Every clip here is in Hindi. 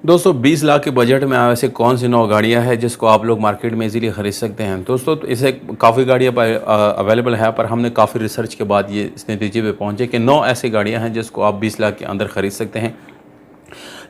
दोस्तों 20 लाख के बजट में ऐसे कौन सी 9 गाड़ियां हैं जिसको आप लोग मार्केट में इजीली ख़रीद सकते हैं। दोस्तों तो इसे काफ़ी गाड़ियां अवेलेबल है, पर हमने काफ़ी रिसर्च के बाद ये इस नतीजे पे पहुंचे कि 9 ऐसी गाड़ियां हैं जिसको आप 20 लाख के अंदर ख़रीद सकते हैं।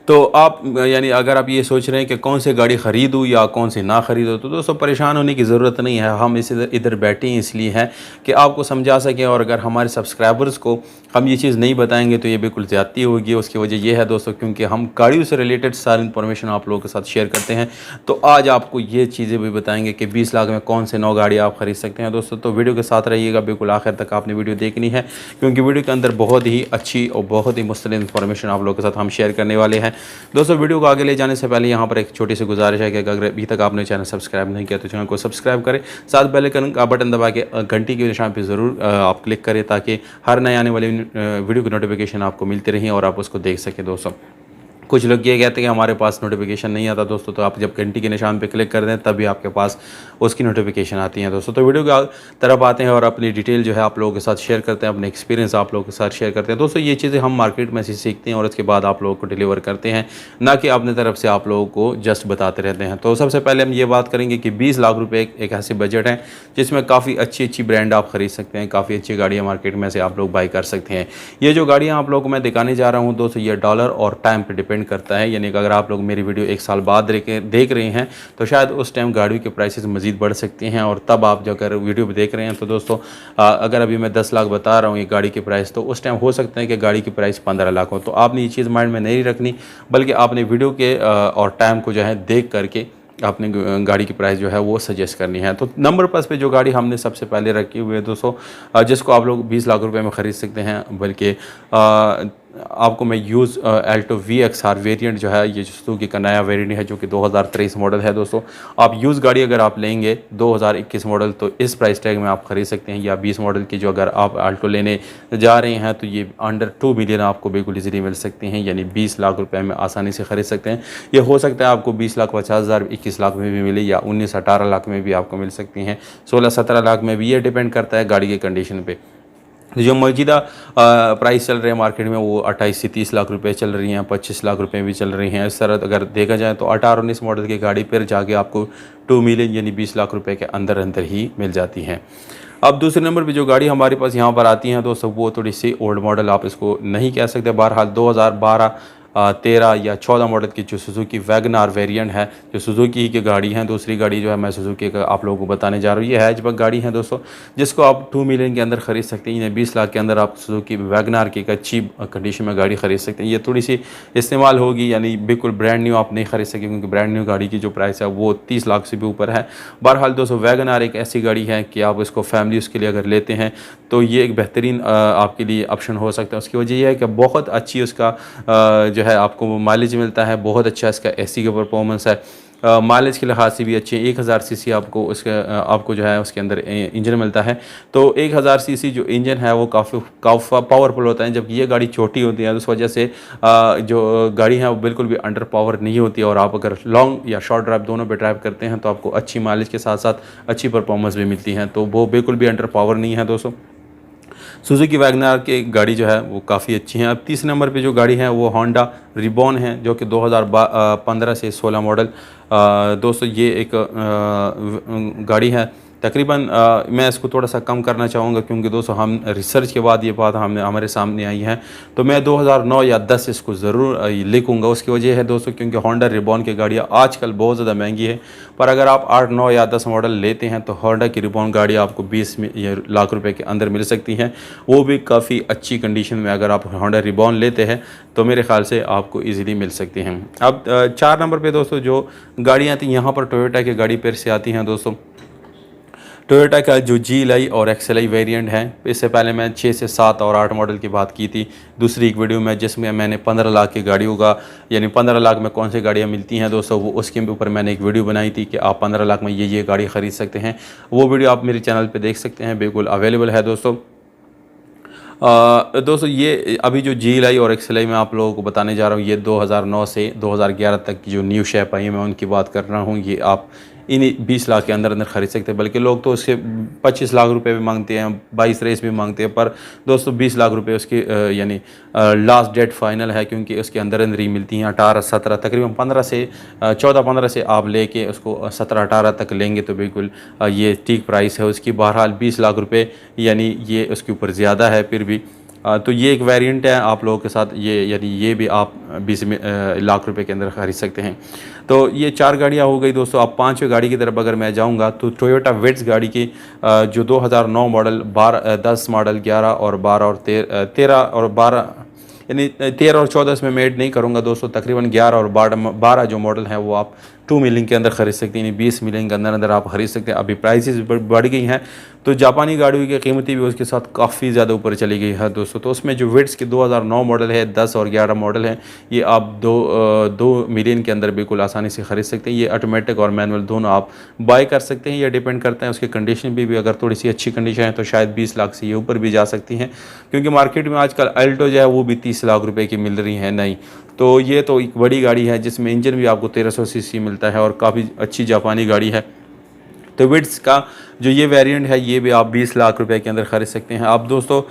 तो आप यानी अगर आप ये सोच रहे हैं कि कौन सी गाड़ी ख़रीदूँ या कौन सी ना ख़रीदूँ, तो दोस्तों परेशान होने की ज़रूरत नहीं है। हम इस इधर इधर बैठे हैं इसलिए हैं कि आपको समझा सकें, और अगर हमारे सब्सक्राइबर्स को हम ये चीज़ नहीं बताएंगे तो ये बिल्कुल ज़्यादती होगी। उसकी वजह ये है दोस्तों, क्योंकि हम गाड़ियों से रिलेटेड सारी इन्फॉर्मेशन आप लोगों के साथ शेयर करते हैं। तो आज आपको ये चीज़ें भी बताएंगे कि 20 लाख में कौन से 9 गाड़ी आप ख़रीद सकते हैं। दोस्तों तो वीडियो के साथ रहिएगा, बिल्कुल आखिर तक आपने वीडियो देखनी है, क्योंकि वीडियो के अंदर बहुत ही अच्छी और बहुत ही मुस्तलिम इन्फॉर्मेशन आप लोगों के साथ हम शेयर करने वाले हैं। दोस्तों वीडियो को आगे ले जाने से पहले यहाँ पर एक छोटी सी गुजारिश है कि अगर अभी तक आपने चैनल सब्सक्राइब नहीं किया तो चैनल को सब्सक्राइब करें, साथ बेल आइकन का बटन दबा के घंटी के निशान पे ज़रूर आप क्लिक करें, ताकि हर नए आने वाली वीडियो की नोटिफिकेशन आपको मिलती रही और आप उसको देख सकें। दोस्तों कुछ लोग ये कहते हैं कि हमारे पास नोटिफिकेशन नहीं आता दोस्तों, तो आप जब घंटी के निशान पे क्लिक कर दें तभी आपके पास उसकी नोटिफिकेशन आती है। दोस्तों तो वीडियो की तरफ आते हैं और अपनी डिटेल जो है आप लोगों के साथ शेयर करते हैं, अपने एक्सपीरियंस आप लोगों के साथ शेयर करते हैं। दोस्तों ये चीज़ें हम मार्केट में से सीखते हैं और उसके बाद आप लोगों को डिलीवर करते हैं, ना कि अपनी तरफ से आप लोगों को जस्ट बताते रहते हैं। तो सबसे पहले हम ये बात करेंगे कि 20 लाख रुपये एक ऐसे बजट है जिसमें काफ़ी अच्छी अच्छी ब्रांड आप खरीद सकते हैं, काफ़ी अच्छी गाड़ियाँ मार्केट में से आप लोग बाई कर सकते हैं। ये जो गाड़ियाँ आप लोगों को मैं दिखाने जा रहा हूँ दोस्तों, ये डॉलर और टाइम पर डिपेंड करता है। यानी अगर आप लोग मेरी वीडियो 1 साल बाद देख रहे हैं तो शायद उस टाइम गाड़ियों के प्राइसेस मज़ीद बढ़ सकते हैं, और तब आप जो अगर वीडियो देख रहे हैं तो दोस्तों अगर अभी मैं 10 लाख बता रहा हूँ ये गाड़ी की प्राइस, तो उस टाइम हो सकता है कि गाड़ी की प्राइस 15 लाख हो। तो आपने ये चीज़ माइंड में नहीं रखनी, बल्कि आपने वीडियो के और टाइम को जो है देख करके आपने गाड़ी की प्राइस जो है वो सजेस्ट करनी है। तो नंबर पास पे जो गाड़ी हमने सबसे पहले रखी हुई है दोस्तों, जिसको आप लोग 20 लाख रुपए में ख़रीद सकते हैं, बल्कि आपको मैं यूज़ एल्टो VXR वेरिएंट जो है, ये सुजुकी का नया वेरिएंट है जो कि 2023 मॉडल है। दोस्तों आप यूज़ गाड़ी अगर आप लेंगे 2021 मॉडल तो इस प्राइस टैग में आप ख़रीद सकते हैं, या 20 मॉडल की जो अगर आप अल्टो लेने जा रहे हैं तो ये अंडर 2 मिलियन आपको बिल्कुल ईजीली मिल सकती हैं, यानी 20 लाख रुपए में आसानी से ख़रीद सकते हैं। ये हो सकता है आपको 20,50,000 21 लाख में भी मिले, या 19-18 लाख में भी आपको मिल सकती हैं, 16-17 लाख में भी। ये डिपेंड करता है गाड़ी के कंडीशन पे। जो मौजूदा प्राइस चल रहे हैं मार्केट में वो 28 से 30 लाख रुपए चल रही हैं, 25 लाख रुपए भी चल रही हैं। इस तरह अगर देखा जाए तो 18-19 मॉडल की गाड़ी पर जाके आपको 2 मिलियन यानी 20 लाख रुपए के अंदर अंदर ही मिल जाती हैं। अब दूसरे नंबर पे जो गाड़ी हमारे पास यहाँ पर आती हैं दोस्तों, वो थोड़ी सी ओल्ड मॉडल आप इसको नहीं कह सकते, बहरहाल 2012 13 या 14 मॉडल की जो सुजुकी वैगनार वेरिएंट है, जो सुजुकी की गाड़ी है। दूसरी गाड़ी जो है मैं सुजुकी का आप लोगों को बताने जा रहा हूँ, ये हैचबैक गाड़ी है दोस्तों, जिसको आप 2 मिलियन के अंदर ख़रीद सकते हैं, यानी 20 लाख के अंदर आप सुजुकी वैगनार की एक अच्छी कंडीशन में गाड़ी ख़रीद सकते हैं। ये थोड़ी सी इस्तेमाल होगी, यानी बिल्कुल ब्रांड न्यू आप नहीं ख़रीद सकेंगे, क्योंकि ब्रांड न्यू गाड़ी की जो प्राइस है वो 30 लाख से भी ऊपर है। बहरहाल दोस्तों वैगनार एक ऐसी गाड़ी है कि आप इसको फैमिली उसके लिए अगर लेते हैं तो ये एक बेहतरीन आपके लिए ऑप्शन हो सकता है। उसकी वजह यह है कि बहुत अच्छी उसका जो है आपको माइलेज मिलता है, बहुत अच्छा इसका एसी का परफॉर्मेंस है, माइलेज के लिहाज से भी अच्छी है। 1000 सीसी आपको उसका आपको जो है उसके अंदर इंजन मिलता है। तो 1000 सीसी जो इंजन है वो काफ़ी पावरफुल होता है, जबकि ये गाड़ी छोटी होती है, तो उस वजह से जो गाड़ी है वो बिल्कुल भी अंडर पावर नहीं होती है। और आप अगर लॉन्ग या शॉर्ट ड्राइव दोनों पे ड्राइव करते हैं तो आपको अच्छी माइलेज के साथ साथ अच्छी परफॉर्मेंस भी मिलती है, तो वो बिल्कुल भी अंडर पावर नहीं है दोस्तों। सुजुकी वैगनार की गाड़ी जो है वो काफ़ी अच्छी है। अब तीसरे नंबर पे जो गाड़ी है वो होंडा रिबॉन है, जो कि 2015 से 16 मॉडल। दोस्तों ये एक गाड़ी है, तकरीबन मैं इसको थोड़ा सा कम करना चाहूँगा, क्योंकि दोस्तों हम रिसर्च के बाद ये बात हमारे सामने आई है, तो मैं 2009 या 10 इसको ज़रूर लिखूँगा। उसकी वजह है दोस्तों क्योंकि होंडा रिबॉन की गाड़ियाँ आजकल बहुत ज़्यादा महंगी है, पर अगर आप 8, 9 या 10 मॉडल लेते हैं तो होंडा की रिबॉन गाड़ी आपको 20 लाख रुपए के अंदर मिल सकती हैं, वो भी काफ़ी अच्छी कंडीशन में। अगर आप होंडा रिबॉन लेते हैं तो मेरे ख्याल से आपको ईज़िली मिल सकती हैं। अब 4 नंबर पर दोस्तों जो गाड़ियाँ थी यहाँ पर टोयोटा की गाड़ी पर से आती हैं दोस्तों। टोयोटा का जो GLI और XLI वेरिएंट है, इससे पहले मैं 6 से 7 और 8 मॉडल की बात की थी दूसरी एक वीडियो में, जिसमें मैंने 15 लाख की गाड़ियों का, यानी 15 लाख में कौन सी गाड़ियाँ मिलती हैं दोस्तों, वो उसके ऊपर मैंने एक वीडियो बनाई थी कि आप 15 लाख में ये गाड़ी ख़रीद सकते हैं। वो वीडियो आप मेरे चैनल पर देख सकते हैं, बिल्कुल अवेलेबल है दोस्तों। दोस्तों ये अभी जो GLI और XLI मैं आप लोगों को बताने जा रहा हूँ, ये 2009 से 2011 तक की जो न्यू शेप आई है मैं उनकी बात कर रहा हूँ। ये आप इन्हीं 20 लाख के अंदर अंदर ख़रीद सकते हैं। बल्कि लोग तो उसके 25 लाख रुपए भी मांगते हैं, 22 रेस भी मांगते हैं, पर दोस्तों 20 लाख रुपए उसकी यानी लास्ट डेट फाइनल है, क्योंकि उसके अंदर अंदर ही मिलती हैं। 18 17 तकरीबन 15 से 14-15 से आप लेके उसको 17-18 तक लेंगे तो बिल्कुल ये ठीक प्राइस है उसकी। बहरहाल 20 लाख रुपए यानी ये उसके ऊपर ज़्यादा है फिर भी। तो ये एक वेरिएंट है आप लोगों के साथ, ये यानी ये भी आप 20 लाख रुपए के अंदर ख़रीद सकते हैं। तो ये 4 गाड़ियाँ हो गई दोस्तों। अब 5वीं गाड़ी की तरफ अगर मैं जाऊंगा तो टोयोटा विट्ज़ गाड़ी की जो 2009 मॉडल 10 मॉडल 11 और 12 और 13 और 12 यानी 13 और 14 इसमें मैं ऐड नहीं करूँगा दोस्तों। तकरीबन 11 और 12 जो मॉडल है वो आप 2 मिलियन के अंदर ख़रीद सकते हैं, यानी 20 मिलियन के अंदर अंदर आप ख़रीद सकते हैं। अभी प्राइसेस बढ़ गई हैं तो जापानी गाड़ियों की कीमतें भी उसके साथ काफ़ी ज़्यादा ऊपर चली गई है दोस्तों। तो उसमें जो विट्ज़ की 2009 मॉडल है, 10 और 11 मॉडल है, ये आप 2 मिलियन के अंदर बिल्कुल आसानी से ख़रीद सकते हैं। ये ऑटोमेटिक और मैनुअल दोनों आप बाय कर सकते हैं। ये डिपेंड करता है उसकी कंडीशन भी अगर थोड़ी सी अच्छी कंडीशन है तो शायद 20 लाख से ये ऊपर भी जा सकती हैं, क्योंकि मार्केट में आजकल अल्टो जो है वो भी 30 लाख रुपए की मिल रही है नई। तो ये तो एक बड़ी गाड़ी है जिसमें इंजन भी आपको 1300 सीसी मिलता है और काफ़ी अच्छी जापानी गाड़ी है। तो विट्ज़ का जो ये वेरिएंट है ये भी आप 20 लाख रुपए के अंदर ख़रीद सकते हैं। अब दोस्तों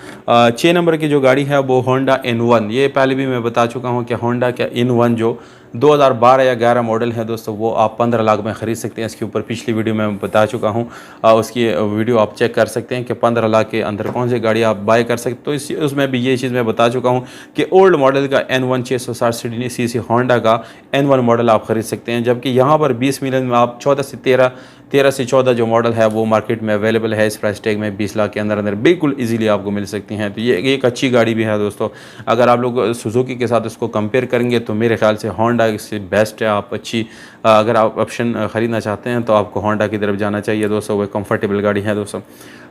6 नंबर की जो गाड़ी है वो होंडा N1, ये पहले भी मैं बता चुका हूँ कि होंडा का N1 जो 2012 या 11 मॉडल है दोस्तों वो आप 15 लाख में ख़रीद सकते हैं। इसके ऊपर पिछली वीडियो में बता चुका हूँ, उसकी वीडियो आप चेक कर सकते हैं कि 15 लाख के अंदर कौन सी गाड़ी आप बाय कर सकते। तो उसमें भी ये चीज़ मैं बता चुका हूँ कि ओल्ड मॉडल का N1 660 सीसी होंडा का N1 मॉडल आप ख़रीद सकते हैं, जबकि यहाँ पर 20 मिलियन में आप 13 से 14 जो मॉडल है वो मार्केट में अवेलेबल है इस प्राइस टैग में 20 लाख के अंदर अंदर बिल्कुल इजीली आपको मिल सकती हैं। तो ये एक अच्छी गाड़ी भी है दोस्तों। अगर आप लोग सुजुकी के साथ इसको कंपेयर करेंगे तो मेरे ख्याल से होंडा इससे बेस्ट है। आप अच्छी अगर आप ऑप्शन ख़रीदना चाहते हैं तो आपको होंडा की तरफ जाना चाहिए दोस्तों, वो कंफर्टेबल गाड़ी है दोस्तों।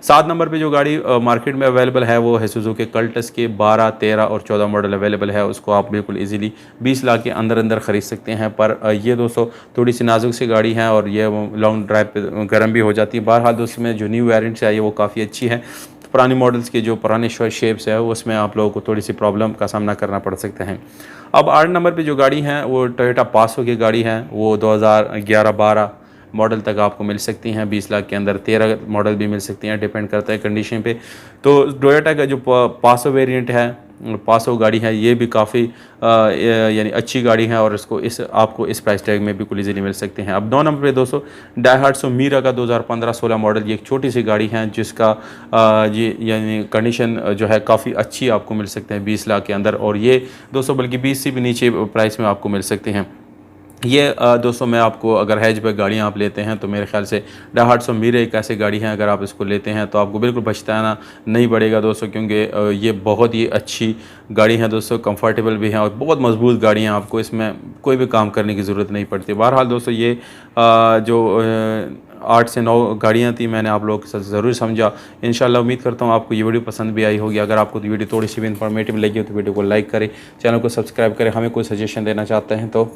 7 नंबर पे जो गाड़ी मार्केट में अवेलेबल है वो है सुजुकी कल्टस के 12, 13 और 14 मॉडल अवेलेबल है। उसको आप बिल्कुल इजीली 20 लाख के अंदर अंदर ख़रीद सकते हैं। पर ये दोस्तों थोड़ी सी नाजुक सी गाड़ी है और ये लॉन्ग ड्राइव पे गर्म भी हो जाती है। बहरहाल दोस्तों में जो न्यू वेरिएंट्स है वो काफ़ी अच्छी है। पुरानी मॉडल्स के जो पुराने शेप्स है उसमें आप लोगों को थोड़ी सी प्रॉब्लम का सामना करना पड़ सकता है। अब 8 नंबर पे जो गाड़ी है वो टोयोटा पासो की गाड़ी है, वो 2011-12 मॉडल तक आपको मिल सकती हैं 20 लाख के अंदर। 13 मॉडल भी मिल सकती हैं, डिपेंड करता है कंडीशन पे। तो टोयोटा का जो पासो वेरिएंट है, पासो गाड़ी है, ये भी काफ़ी यानी अच्छी गाड़ी है और आपको इस प्राइस टैग में बिल्कुल इजीली मिल सकते हैं। अब 9 नंबर पे दोस्तों डायहाट्सो मीरा का 2015-16 मॉडल, ये एक छोटी सी गाड़ी है जिसका ये यानी कंडीशन जो है काफ़ी अच्छी आपको मिल सकते हैं 20 लाख के अंदर, और ये दोस्तों बल्कि 20 से भी नीचे प्राइस में आपको मिल सकते हैं। ये दोस्तों मैं आपको अगर हैचबैक गाड़ियाँ आप लेते हैं तो मेरे ख्याल से डायहाट्सो मीरा एक ऐसी गाड़ी है, अगर आप इसको लेते हैं तो आपको बिल्कुल पछताना नहीं पड़ेगा दोस्तों, क्योंकि ये बहुत ही अच्छी गाड़ी है दोस्तों, कंफर्टेबल भी है और बहुत मजबूत गाड़ी है। आपको इसमें कोई भी काम करने की ज़रूरत नहीं पड़ती। बहरहाल दोस्तों ये जो 8 से 9 गाड़ियाँ थी मैंने आप लोगों के साथ ज़रूर समझा। इंशाल्लाह उम्मीद करता हूँ आपको ये वीडियो पसंद भी आई होगी। अगर आपको तो वीडियो थोड़ी सी भी इन्फॉर्मेटिव लगी हो तो वीडियो को लाइक करें, चैनल को सब्सक्राइब करें। हमें कोई सजेशन देना चाहते हैं तो